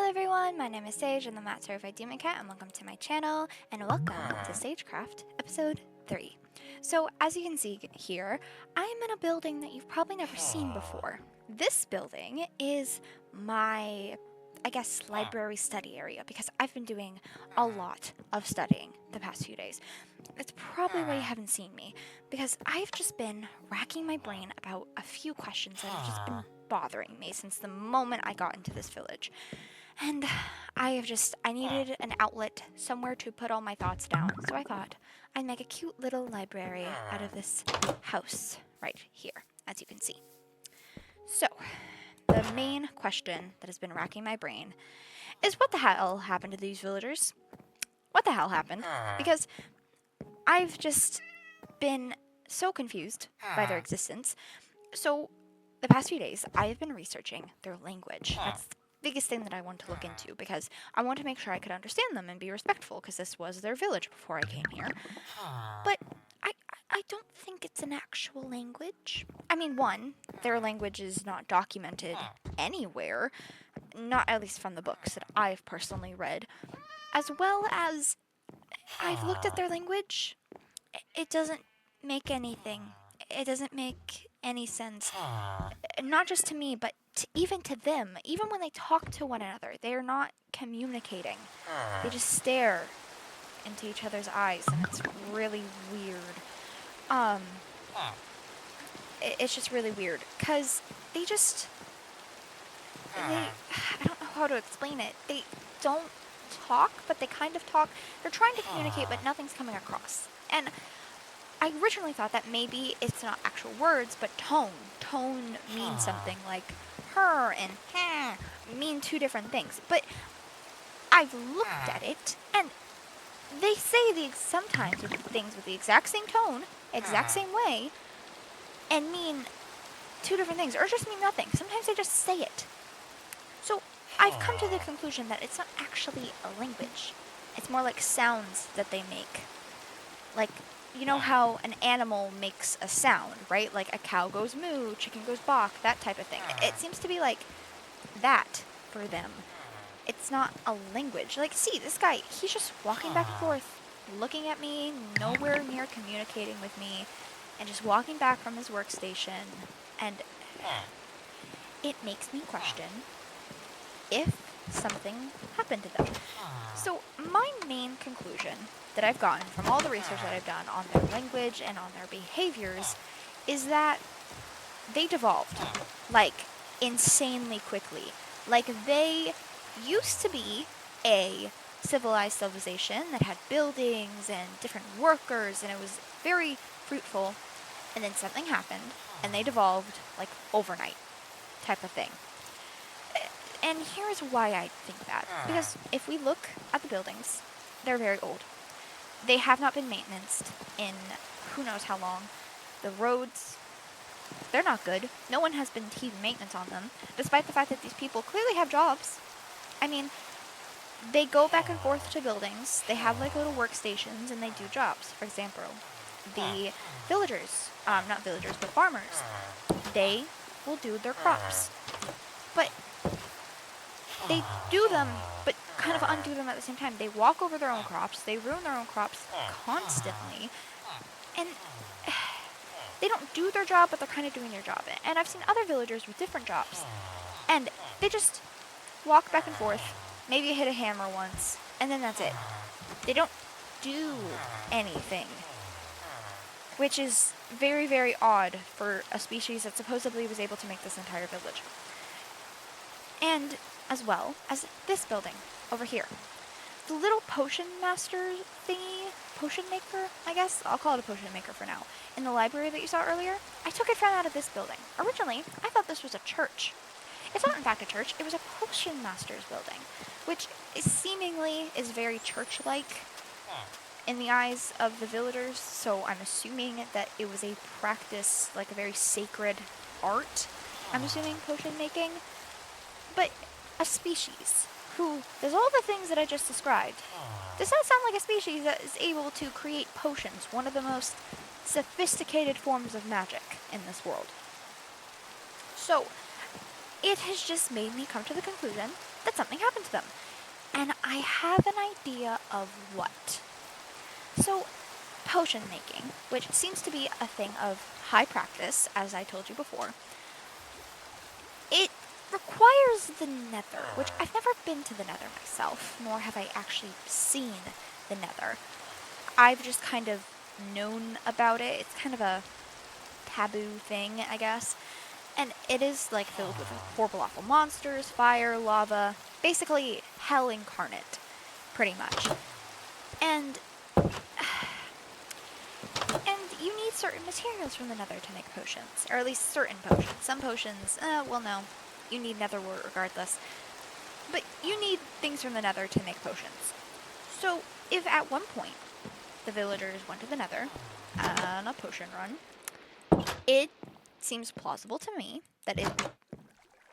everyone, my name is Sage, and I'm that certified demon cat, and welcome to my channel, and welcome to SageCraft episode 3. So, as you can see here, I'm in a building that you've probably never seen before. This building is my, library study area, because I've been doing a lot of studying the past few days. It's probably why you haven't seen me, because I've just been racking my brain about a few questions that have just been bothering me since the moment I got into this village. And I needed an outlet, somewhere to put all my thoughts down, so I thought I'd make a cute little library out of this house right here, as you can see. So, the main question that has been racking my brain is, what the hell happened to these villagers? What the hell happened? Because I've just been so confused by their existence. So, the past few days, I have been researching their language. That's the biggest thing that I want to look into, because I want to make sure I could understand them and be respectful, because this was their village before I came here. But I don't think it's an actual language. I mean, one, their language is not documented anywhere, not at least from the books that I've personally read, as well as I've looked at their language. It doesn't make anything. It doesn't make any sense. Not just to me, but even to them. Even when they talk to one another, they are not communicating. They just stare into each other's eyes, and it's really weird. It's just really weird, because I don't know how to explain it. They don't talk, but they kind of talk. They're trying to communicate, but nothing's coming across. And I originally thought that maybe it's not actual words, but tone. Tone means something, like her and heh mean two different things. But I've looked at it, and they say sometimes things with the exact same tone, exact same way, and mean two different things, or just mean nothing. Sometimes they just say it. So I've come to the conclusion that it's not actually a language. It's more like sounds that they make. Like, you know how an animal makes a sound, right? Like a cow goes moo, chicken goes bok, that type of thing. It seems to be like that for them. It's not a language. Like, see, this guy, he's just walking back and forth, looking at me, nowhere near communicating with me, and just walking back from his workstation, and it makes me question if something happened to them. So my main conclusion that I've gotten from all the research that I've done on their language and on their behaviors is that they devolved, like, insanely quickly. Like, they used to be a civilized civilization that had buildings and different workers, and it was very fruitful, and then something happened, and they devolved, like, overnight type of thing. And here's why I think that. Because if we look at the buildings, they're very old. They have not been maintained in who knows how long. The roads, they're not good. No one has been keeping maintenance on them, despite the fact that these people clearly have jobs. I mean, they go back and forth to buildings. They have like little workstations, and they do jobs. For example, the villagers, not villagers, but farmers, they will do their crops. But they do them, but kind of undo them at the same time. They walk over their own crops, they ruin their own crops constantly, and they don't do their job, but they're kind of doing their job. And I've seen other villagers with different jobs, and they just walk back and forth, maybe hit a hammer once, and then that's it. They don't do anything, which is very, very odd for a species that supposedly was able to make this entire village. And as well as this building over here. The little potion master thingy, potion maker, I guess? I'll call it a potion maker for now. In the library that you saw earlier, I took it from out of this building. Originally, I thought this was a church. It's not in fact a church, it was a potion master's building, which seemingly is very church-like in the eyes of the villagers, so I'm assuming that it was a practice, like a very sacred art, I'm assuming, potion making. But a species who does all the things that I just described does that sound like a species that is able to create potions, one of the most sophisticated forms of magic in this world. So, it has just made me come to the conclusion that something happened to them. I have an idea of what. So, potion making, which seems to be a thing of high practice, as I told you before, it requires the nether, which I've never been to the nether myself, nor have I actually seen the nether. I've just kind of known about it. It's kind of a taboo thing, I guess. And it is like filled with horrible, awful monsters, fire, lava, basically hell incarnate, pretty much. And you need certain materials from the nether to make potions, or at least certain potions. Some potions, well, no, you need nether wart regardless. But you need things from the nether to make potions. So if at one point the villagers went to the nether on a potion run, it seems plausible to me that if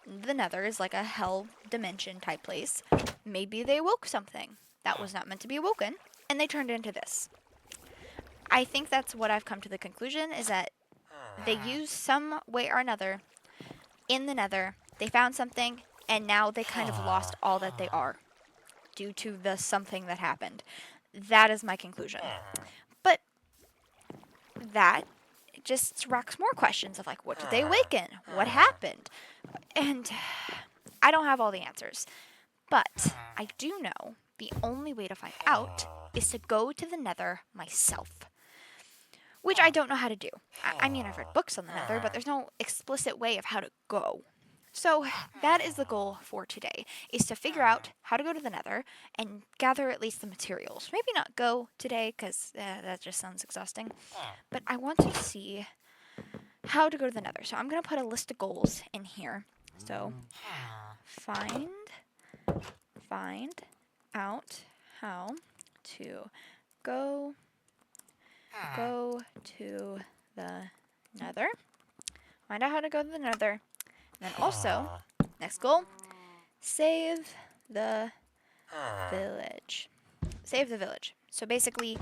the nether is like a hell dimension type place, maybe they woke something that was not meant to be awoken, and they turned into this. I think that's what I've come to the conclusion, is that they used some way or another in the nether, they found something, and now they kind of lost all that they are due to the something that happened. That is my conclusion. But that just racks more questions of like, what did they awaken? What happened? And I don't have all the answers. But I do know the only way to find out is to go to the nether myself. Which I don't know how to do. I mean, I've read books on the nether, but there's no explicit way of how to go. So that is the goal for today, is to figure out how to go to the nether and gather at least the materials. Maybe not go today, because that just sounds exhausting. But I want to see how to go to the nether. So I'm going to put a list of goals in here. So find out how to go to the nether. Find out how to go to the nether. And then also, next goal, save the village. Save the village. So basically,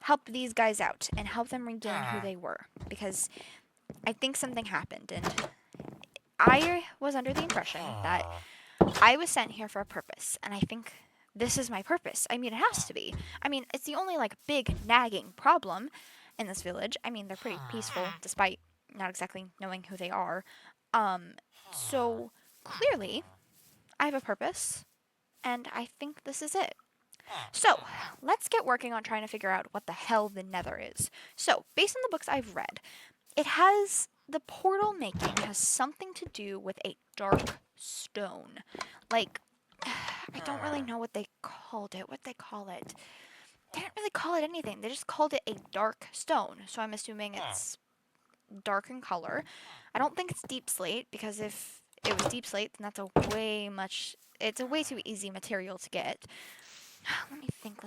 help these guys out and help them regain who they were. Because I think something happened, and I was under the impression that I was sent here for a purpose, and I think this is my purpose. I mean, it has to be. I mean, it's the only, like, big nagging problem in this village. I mean, they're pretty peaceful, despite not exactly knowing who they are. So, clearly, I have a purpose, and I think this is it. So, let's get working on trying to figure out what the hell the nether is. So, based on the books I've read, the portal making has something to do with a dark stone. Like, I don't really know what they called it. What they call it? They didn't really call it anything. They just called it a dark stone. So I'm assuming it's dark in color. I don't think it's deep slate, because if it was deep slate, then that's it's a way too easy material to get. Let me think.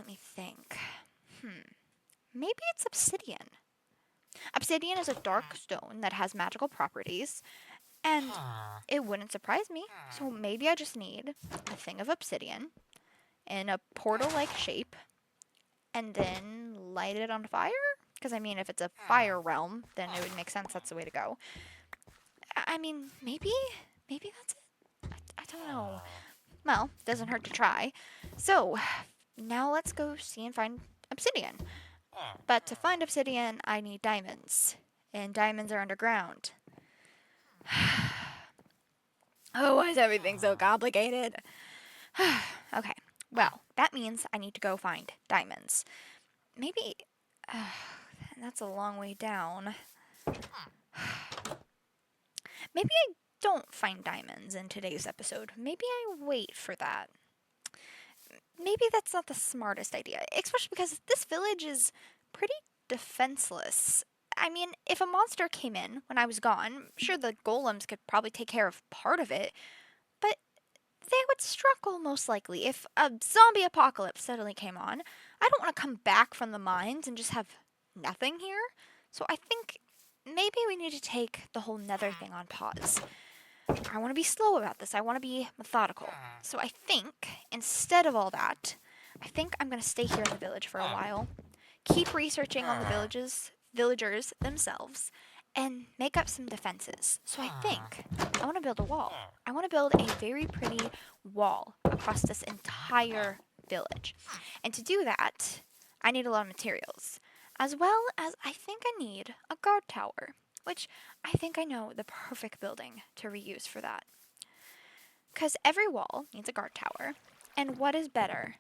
Maybe it's obsidian. Obsidian is a dark stone that has magical properties, and it wouldn't surprise me. So maybe I just need a thing of obsidian in a portal-like shape, and then light it on fire? Because, I mean, if it's a fire realm, then it would make sense that's the way to go. I mean, maybe that's it. I don't know. Well, doesn't hurt to try. So, now let's go see and find obsidian. But to find obsidian, I need diamonds. And diamonds are underground. Oh, why is everything so complicated? Okay, well, that means I need to go find diamonds. Maybe... that's a long way down. Maybe I don't find diamonds in today's episode. Maybe I wait for that. Maybe that's not the smartest idea, especially because this village is pretty defenseless. I mean, if a monster came in when I was gone, sure, the golems could probably take care of part of it, but they would struggle most likely. If a zombie apocalypse suddenly came on, I don't want to come back from the mines and just have nothing here. So I think maybe we need to take the whole nether thing on pause. I want to be slow about this. I want to be methodical. So I think, instead of all that, I think I'm going to stay here in the village for a while, keep researching on the villagers themselves, and make up some defenses. So I think I want to build a wall. I want to build a very pretty wall across this entire village. And to do that, I need a lot of materials, as well as I think I need a guard tower, which I think I know the perfect building to reuse for that. Because every wall needs a guard tower, and what is better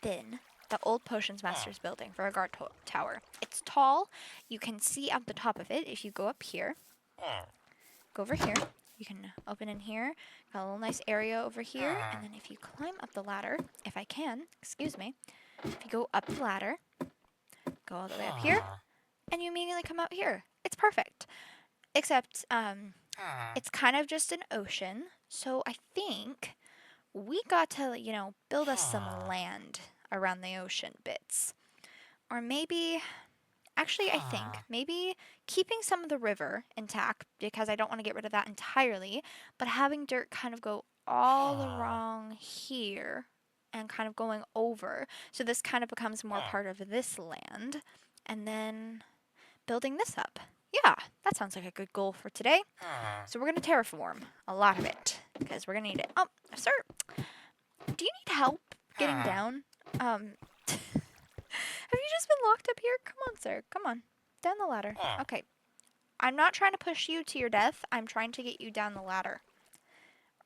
than the old Potions Master's building for a guard tower? It's tall, you can see out the top of it if you go up here. Go over here, you can open in here, got a little nice area over here, and then if you climb up the ladder, if I can, excuse me, if you go up the ladder, go all the way up here, and you immediately come out here. It's perfect. Except, it's kind of just an ocean, so I think we got to, build us some land around the ocean bits. Or maybe, actually, I think maybe keeping some of the river intact, because I don't want to get rid of that entirely, but having dirt kind of go all along here and kind of going over. So this kind of becomes more part of this land. And then building this up. Yeah, that sounds like a good goal for today. So we're going to terraform a lot of it, because we're going to need it. Oh, sir, do you need help getting down? Have you just been locked up here? Come on, sir. Come on. Down the ladder. Okay. I'm not trying to push you to your death. I'm trying to get you down the ladder.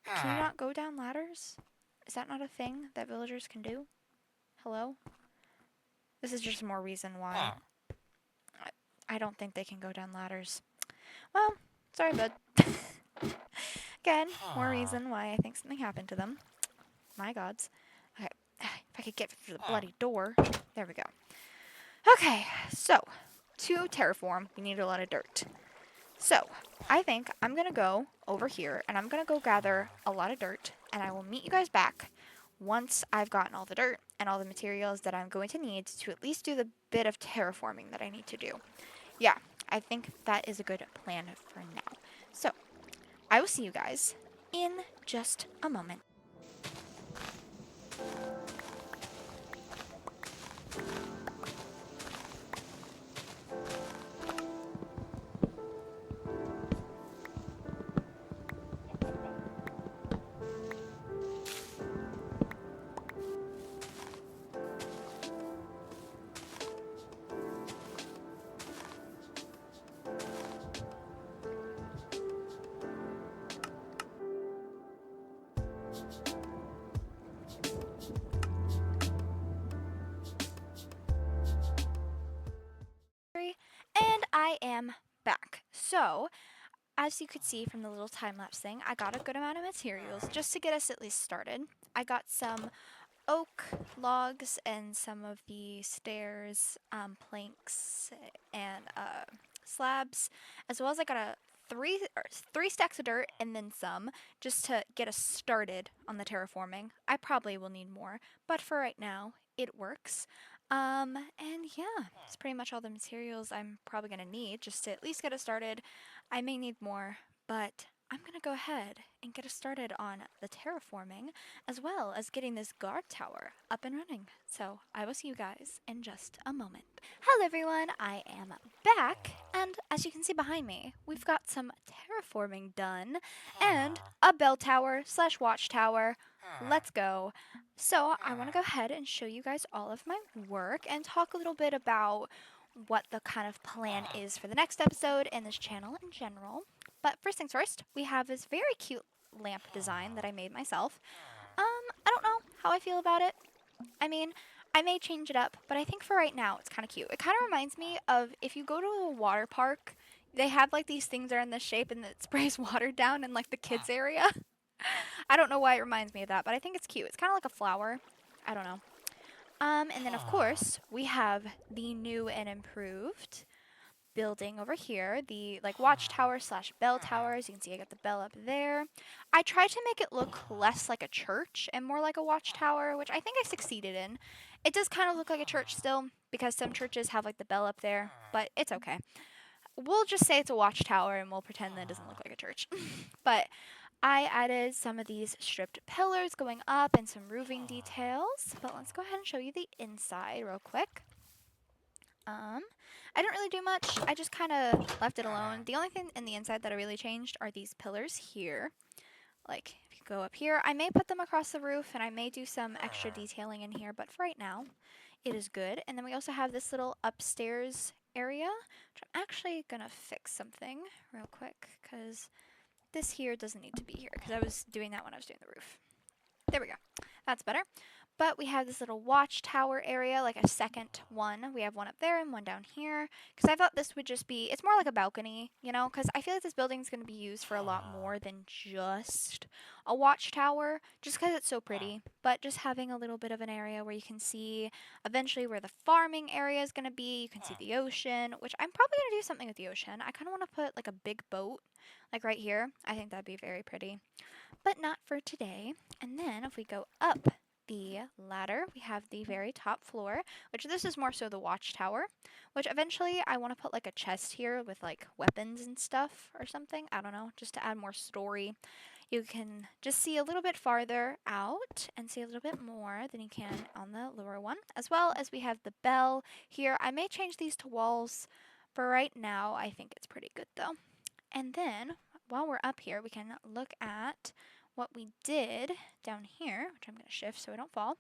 Can you not go down ladders? Is that not a thing that villagers can do? Hello? This is just more reason why. I don't think they can go down ladders. Well, sorry, bud. Again, more reason why I think something happened to them. My gods. Okay, if I could get through the bloody door. There we go. Okay, so, to terraform, we need a lot of dirt. So, I think I'm going to go over here, and I'm going to go gather a lot of dirt, and I will meet you guys back once I've gotten all the dirt and all the materials that I'm going to need to at least do the bit of terraforming that I need to do. Yeah, I think that is a good plan for now. So, I will see you guys in just a moment. And I am back. So, as you could see from the little time-lapse thing, I got a good amount of materials just to get us at least started. I got some oak logs and some of the stairs, planks, and slabs, as well as I got three stacks of dirt and then some, just to get us started on the terraforming. I probably will need more, but for right now, it works. And yeah, it's pretty much all the materials I'm probably going to need just to at least get us started. I may need more, but I'm going to go ahead and get us started on the terraforming, as well as getting this guard tower up and running. So I will see you guys in just a moment. Hello everyone, I am back, and as you can see behind me, we've got some terraforming done, and a bell tower / watchtower. Let's go. So I want to go ahead and show you guys all of my work and talk a little bit about what the kind of plan is for the next episode and this channel in general. But first things first, we have this very cute lamp design that I made myself. I don't know how I feel about it. I mean, I may change it up, but I think for right now it's kind of cute. It kind of reminds me of if you go to a water park, they have like these things that are in this shape and it sprays water down in like the kids area. I don't know why it reminds me of that, but I think it's cute. It's kind of like a flower. I don't know. And then of course, we have the new and improved building over here, the like watchtower / bell tower. As you can see, I got the bell up there. I tried to make it look less like a church and more like a watchtower, which I think I succeeded in. It does kind of look like a church still, because some churches have like the bell up there, but it's okay. We'll just say it's a watchtower and we'll pretend that it doesn't look like a church. But I added some of these stripped pillars going up and some roofing details. But let's go ahead and show you the inside real quick. I didn't really do much. I just kind of left it alone. The only thing in the inside that I really changed are these pillars here. Like, if you go up here. I may put them across the roof, and I may do some extra detailing in here, but for right now, it is good. And then we also have this little upstairs area, which I'm actually gonna fix something real quick, because this here doesn't need to be here, because I was doing that when I was doing the roof. There we go. That's better. But we have this little watchtower area, like a second one. We have one up there and one down here. Because I thought this would just be, it's more like a balcony, you know? Because I feel like this building is going to be used for a lot more than just a watchtower. Just because it's so pretty. But just having a little bit of an area where you can see eventually where the farming area is going to be. You can see the ocean, which I'm probably going to do something with the ocean. I kind of want to put like a big boat, like right here. I think that'd be very pretty. But not for today. And then if we go up the ladder, we have the very top floor, which this is more so the watchtower, which eventually I want to put like a chest here with like weapons and stuff or something. I don't know, just to add more story. You can just see a little bit farther out and see a little bit more than you can on the lower one, as well as we have the bell here. I may change these to walls. For right now, I think it's pretty good though. And then while we're up here, we can look at what we did down here, which I'm going to shift so I don't fall.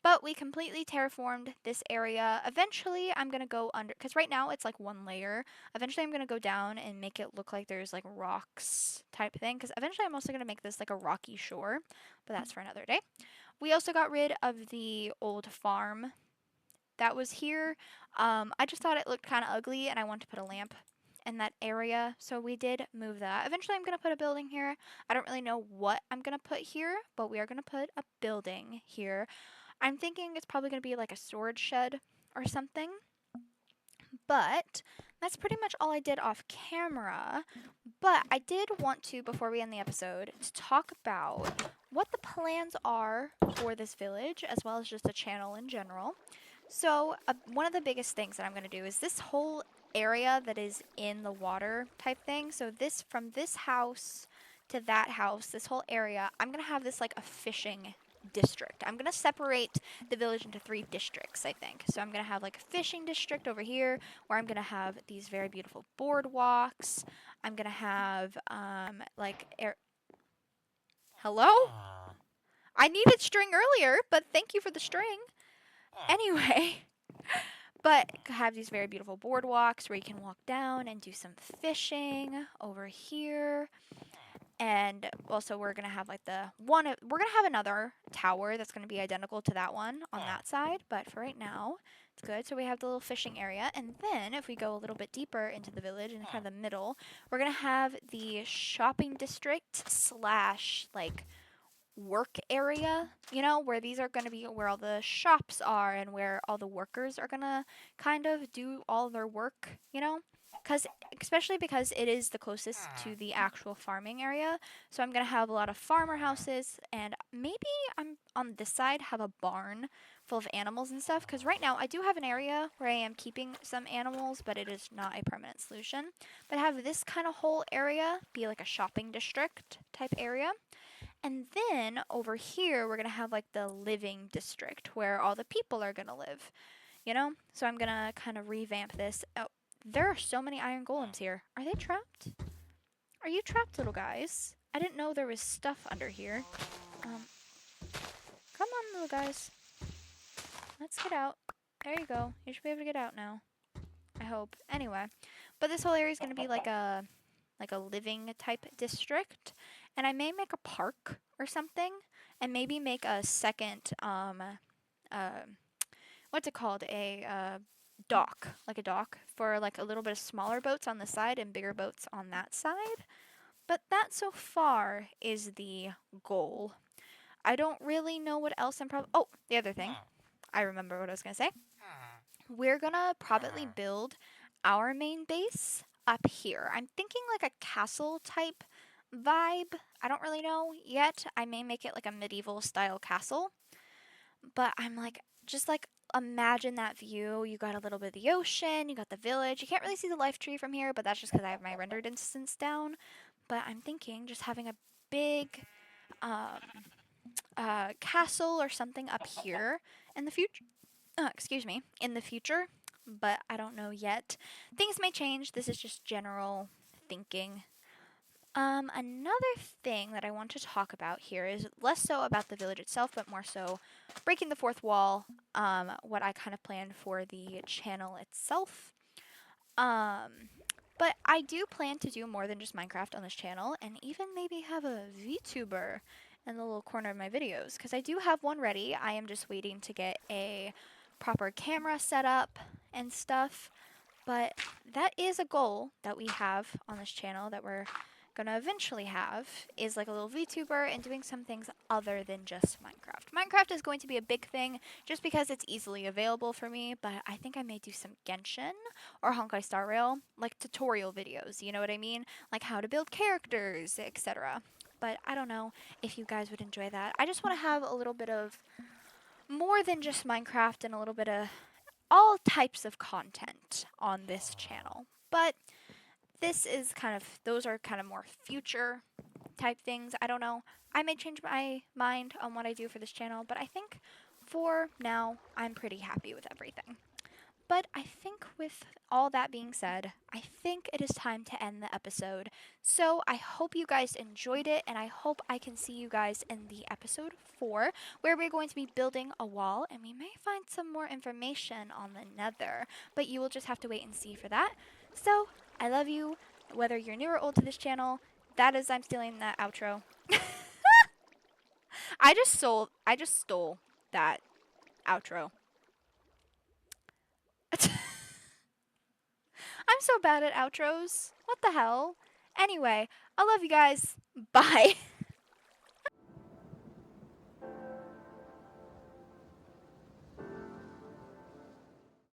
But we completely terraformed this area. Eventually, I'm going to go under, because right now it's like one layer. Eventually, I'm going to go down and make it look like there's like rocks type thing, because eventually I'm also going to make this like a rocky shore, but that's for another day. We also got rid of the old farm that was here. I just thought it looked kind of ugly, and I wanted to put a lamp in that area, so we did move that. Eventually I'm going to put a building here. I don't really know what I'm going to put here, but we are going to put a building here. I'm thinking it's probably going to be like a storage shed or something. But that's pretty much all I did off camera. But I did want to, before we end the episode, to talk about what the plans are for this village, as well as just the channel in general. So one of the biggest things that I'm going to do is this whole area that is in the water type thing. So this, from this house to that house, this whole area, I'm going to have this like a fishing district. I'm going to separate the village into 3 districts, I think. So I'm going to have like a fishing district over here where I'm going to have these very beautiful boardwalks. I'm going to have Hello? I needed string earlier, but thank you for the string. Anyway, but have these very beautiful boardwalks where you can walk down and do some fishing over here. And also we're going to have like we're going to have another tower that's going to be identical to that one on that side. But for right now, it's good. So we have the little fishing area. And then if we go a little bit deeper into the village in kind of the middle, we're going to have the shopping district / like work area, you know, where these are going to be where all the shops are and where all the workers are going to kind of do all their work, you know, especially because it is the closest to the actual farming area. So I'm going to have a lot of farmer houses, and maybe I'm on this side have a barn full of animals and stuff, because right now I do have an area where I am keeping some animals, but it is not a permanent solution. But have this kind of whole area be like a shopping district type area. And then over here, we're going to have like the living district where all the people are going to live, you know? So I'm going to kind of revamp this. Oh, there are so many iron golems here. Are they trapped? Are you trapped, little guys? I didn't know there was stuff under here. Come on, little guys. Let's get out. There you go. You should be able to get out now. I hope. Anyway, but this whole area is going to be like a living type district, and I may make a park or something, and maybe make a second what's it called, a dock, like a dock for like a little bit of smaller boats on the side and bigger boats on that side. But that so far is the goal. I don't really know what else I'm probably. Oh, the other thing, I remember what I was gonna say. We're gonna probably build our main base up here. I'm thinking like a castle type vibe. I don't really know yet. I may make it like a medieval style castle. But I'm like, just like imagine that view. You got a little bit of the ocean, you got the village. You can't really see the life tree from here, but that's just because I have my rendered instance down. But I'm thinking just having a big castle or something up here in the future. In the future, but I don't know yet. Things may change. This is just general thinking. Another thing that I want to talk about here is less so about the village itself, but more so breaking the fourth wall, what I kind of planned for the channel itself. Um, but I do plan to do more than just Minecraft on this channel, and even maybe have a VTuber in the little corner of my videos, because I do have one ready. I am just waiting to get a proper camera set up and stuff. But that is a goal that we have on this channel that we're going to eventually have, is like a little VTuber and doing some things other than just Minecraft. Minecraft is going to be a big thing just because it's easily available for me, but I think I may do some Genshin or Honkai Star Rail, like tutorial videos, you know what I mean? Like how to build characters, etc. But I don't know if you guys would enjoy that. I just want to have a little bit of more than just Minecraft and a little bit of all types of content on this channel. But this is kind of, those are kind of more future type things. I don't know. I may change my mind on what I do for this channel, but I think for now, I'm pretty happy with everything. But I think with all that being said, I think it is time to end the episode. So I hope you guys enjoyed it, and I hope I can see you guys in the episode 4, where we're going to be building a wall, and we may find some more information on the nether. But you will just have to wait and see for that. So I love you, whether you're new or old to this channel. That is, I'm stealing that outro. I just stole that outro. I'm so bad at outros. What the hell? Anyway, I love you guys. Bye.